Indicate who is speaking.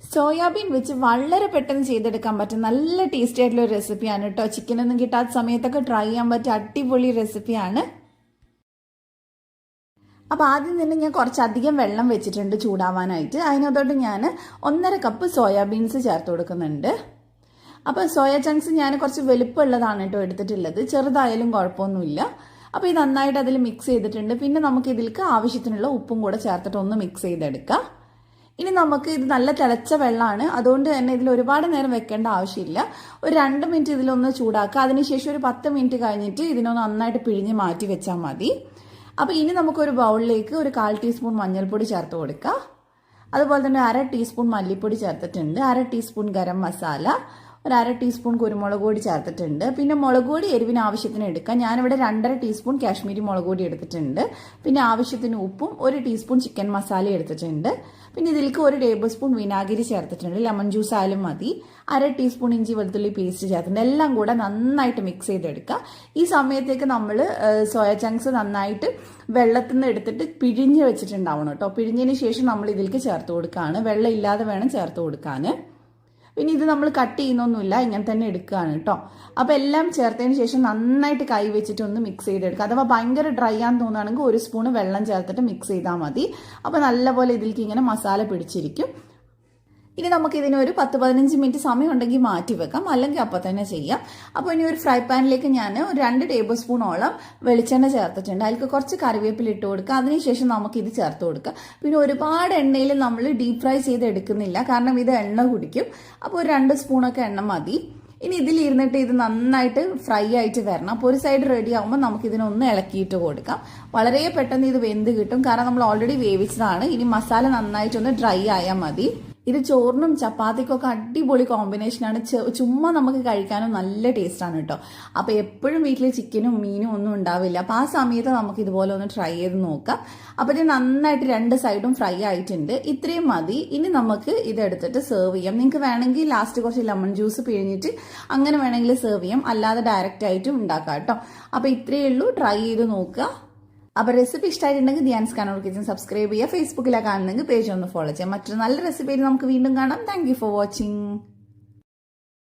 Speaker 1: Soybean വെച്ച് വളരെ പെട്ടെന്ന് ചെയ്തെടുക്കാൻ പറ്റും നല്ല ടേസ്റ്റി ആയിട്ടുള്ള ഒരു റെസിപ്പിയാണ് കേട്ടോ. ചിക്കനൊന്നും കിട്ടാത്ത സമയത്തൊക്കെ ട്രൈ ചെയ്യാൻ പറ്റിയ അടിപൊളി റെസിപ്പിയാണ്. അപ്പോൾ ആദ്യം തന്നെ ഞാൻ കുറച്ചധികം വെള്ളം വെച്ചിട്ടുണ്ട് ചൂടാവാനായിട്ട്. അതിനകത്തോട്ട് ഞാൻ 1.5 കപ്പ് സോയാബീൻസ് ചേർത്ത് കൊടുക്കുന്നുണ്ട്. അപ്പോൾ സോയ ചങ്ക്സ് ഞാൻ കുറച്ച് വലുപ്പമുള്ളതാണ് കേട്ടോ എടുത്തിട്ടുള്ളത്, ചെറുതായാലും കുഴപ്പമൊന്നുമില്ല. അപ്പോൾ ഇത് നന്നായിട്ട് അതിൽ മിക്സ് ചെയ്തിട്ടുണ്ട്. പിന്നെ നമുക്ക് ഇതിലേക്ക് ആവശ്യത്തിനുള്ള ഉപ്പും കൂടെ ചേർത്തിട്ട് ഒന്ന് മിക്സ് ചെയ്തെടുക്കാം. ഇനി നമുക്ക് ഇത് നല്ല തിളച്ച വെള്ളമാണ്, അതുകൊണ്ട് തന്നെ ഇതിൽ ഒരുപാട് നേരം വെക്കേണ്ട ആവശ്യമില്ല. ഒരു 2 മിനിറ്റ് ഇതിലൊന്ന് ചൂടാക്കുക. അതിനുശേഷം ഒരു 10 മിനിറ്റ് കഴിഞ്ഞിട്ട് ഇതിനൊന്ന് നന്നായിട്ട് പിഴിഞ്ഞ് മാറ്റി വെച്ചാൽ മതി. അപ്പോൾ ഇനി നമുക്കൊരു ബൗളിലേക്ക് ഒരു 1/4 ടീസ്പൂൺ മഞ്ഞൾപ്പൊടി ചേർത്ത് കൊടുക്കുക. അതുപോലെ തന്നെ 1/2 ടീസ്പൂൺ മല്ലിപ്പൊടി ചേർത്തിട്ടുണ്ട്, 1/2 ടീസ്പൂൺ ഗരം മസാല, ഒരു 1/2 ടീസ്പൂൺ കുരുമുളക് പൊടി ചേർത്തിട്ടുണ്ട്. പിന്നെ മുളക് പൊടി എരിവിന് ആവശ്യത്തിന് എടുക്കാം. ഞാനിവിടെ 2.5 ടീസ്പൂൺ കാശ്മീരി മുളക് പൊടി എടുത്തിട്ടുണ്ട്. പിന്നെ ആവശ്യത്തിന് ഉപ്പും 1 ടീസ്പൂൺ ചിക്കൻ മസാല എടുത്തിട്ടുണ്ട്. പിന്നെ ഇതിലേക്ക് 1 ടേബിൾ സ്പൂൺ വിനാഗിരി ചേർത്തിട്ടുണ്ട്, ലെമൺ ജ്യൂസ് ആയാലും മതി. 1/2 ടീസ്പൂൺ ഇഞ്ചി വെളുത്തുള്ളി പേസ്റ്റ് ചേർത്തിട്ടുണ്ട്. എല്ലാം കൂടെ നന്നായിട്ട് മിക്സ് ചെയ്തെടുക്കുക. ഈ സമയത്തേക്ക് നമ്മൾ സോയ ചങ്ക്സ് നന്നായിട്ട് വെള്ളത്തിൽ നിന്ന് എടുത്തിട്ട് പിഴിഞ്ഞ് വെച്ചിട്ടുണ്ടാവണം കേട്ടോ. പിഴിഞ്ഞതിന് ശേഷം നമ്മൾ ഇതിലേക്ക് ചേർത്ത് കൊടുക്കുകയാണ്. വെള്ളം ഇല്ലാതെ വേണം ചേർത്ത് കൊടുക്കാൻ. പിന്നെ ഇത് നമ്മൾ കട്ട് ചെയ്യുന്നൊന്നുമില്ല, ഇങ്ങനെ തന്നെ എടുക്കുകയാണ് കേട്ടോ. അപ്പോൾ എല്ലാം ചേർത്തതിന് ശേഷം നന്നായിട്ട് കൈ വെച്ചിട്ട് ഒന്ന് മിക്സ് ചെയ്തെടുക്കുക. അഥവാ ഭയങ്കര ഡ്രൈ ആണെന്ന് തോന്നുകയാണെങ്കിൽ 1 സ്പൂൺ വെള്ളം ചേർത്തിട്ട് മിക്സ് ചെയ്താൽ മതി. അപ്പോൾ നല്ലപോലെ ഇതിലേക്ക് ഇങ്ങനെ മസാല പിടിച്ചിരിക്കും. ഇനി നമുക്ക് ഇതിനൊരു 10-15 മിനിറ്റ് സമയം ഉണ്ടെങ്കിൽ മാറ്റി വെക്കാം, അല്ലെങ്കിൽ അപ്പോൾ തന്നെ ചെയ്യാം. അപ്പോൾ ഇനി ഒരു ഫ്രൈ പാനിലേക്ക് ഞാൻ ഒരു 2 ടേബിൾ സ്പൂണോളം വെളിച്ചെണ്ണ ചേർത്തിട്ടുണ്ട്. അതിലേക്ക് കുറച്ച് കറിവേപ്പില ഇട്ട് കൊടുക്കുക. അതിനുശേഷം നമുക്ക് ഇത് ചേർത്ത് കൊടുക്കുക. പിന്നെ ഒരുപാട് എണ്ണയിൽ നമ്മൾ ഡീപ് ഫ്രൈ ചെയ്ത് എടുക്കുന്നില്ല, കാരണം ഇത് എണ്ണ കുടിക്കും. അപ്പോൾ ഒരു 2 സ്പൂണൊക്കെ എണ്ണ മതി. ഇനി ഇതിലിരുന്നിട്ട് ഇത് നന്നായിട്ട് ഫ്രൈ ആയിട്ട് വരണം. അപ്പോൾ ഒരു സൈഡ് റെഡി ആകുമ്പോൾ നമുക്ക് ഇതിനൊന്ന് ഇളക്കിയിട്ട് കൊടുക്കാം. വളരെ പെട്ടെന്ന് ഇത് വെന്ത് കിട്ടും, കാരണം നമ്മൾ ഓൾറെഡി വേവിച്ചതാണ്. ഇനി മസാല നന്നായിട്ടൊന്ന് ഡ്രൈ ആയാൽ മതി. ഇത് ചോറിനും ചപ്പാത്തിക്കൊക്കെ അടിപൊളി കോമ്പിനേഷനാണ്. ചുമ്മാ നമുക്ക് കഴിക്കാനും നല്ല ടേസ്റ്റാണ് കേട്ടോ. അപ്പോൾ എപ്പോഴും വീട്ടിൽ ചിക്കനും മീനും ഒന്നും ഉണ്ടാവില്ല. അപ്പോൾ ആ സമയത്ത് നമുക്ക് ഇതുപോലെ ഒന്ന് ട്രൈ ചെയ്ത് നോക്കാം. അപ്പോൾ ഇത് നന്നായിട്ട് 2 സൈഡും ഫ്രൈ ആയിട്ടുണ്ട്. ഇത്രയും മതി. ഇനി നമുക്ക് ഇതെടുത്തിട്ട് സെർവ് ചെയ്യാം. നിങ്ങൾക്ക് വേണമെങ്കിൽ ലാസ്റ്റ് കുറച്ച് ലെമൺ ജ്യൂസ് പിഴിഞ്ഞിട്ട് അങ്ങനെ വേണമെങ്കിൽ സെർവ് ചെയ്യാം, അല്ലാതെ ഡയറക്റ്റ് ആയിട്ടും ഉണ്ടാക്കാം കേട്ടോ. അപ്പോൾ ഇത്രയേ ഉള്ളൂ, ട്രൈ ചെയ്ത് നോക്കുക. അപ്പോൾ റെസിപ്പി ഇഷ്ടമായിട്ടുണ്ടെങ്കിൽ ധ്യാൻസ് കണ്ണൂർ കിച്ചൻ സബ്സ്ക്രൈബ് ചെയ്യുക. ഫേസ്ബുക്കിലാണ് കാണുന്നെങ്കിൽ പേജ് ഒന്ന് ഫോളോ ചെയ്യാം. മറ്റൊരു നല്ല റെസിപ്പിയിൽ നമുക്ക് വീണ്ടും കാണാം. Thank you for watching.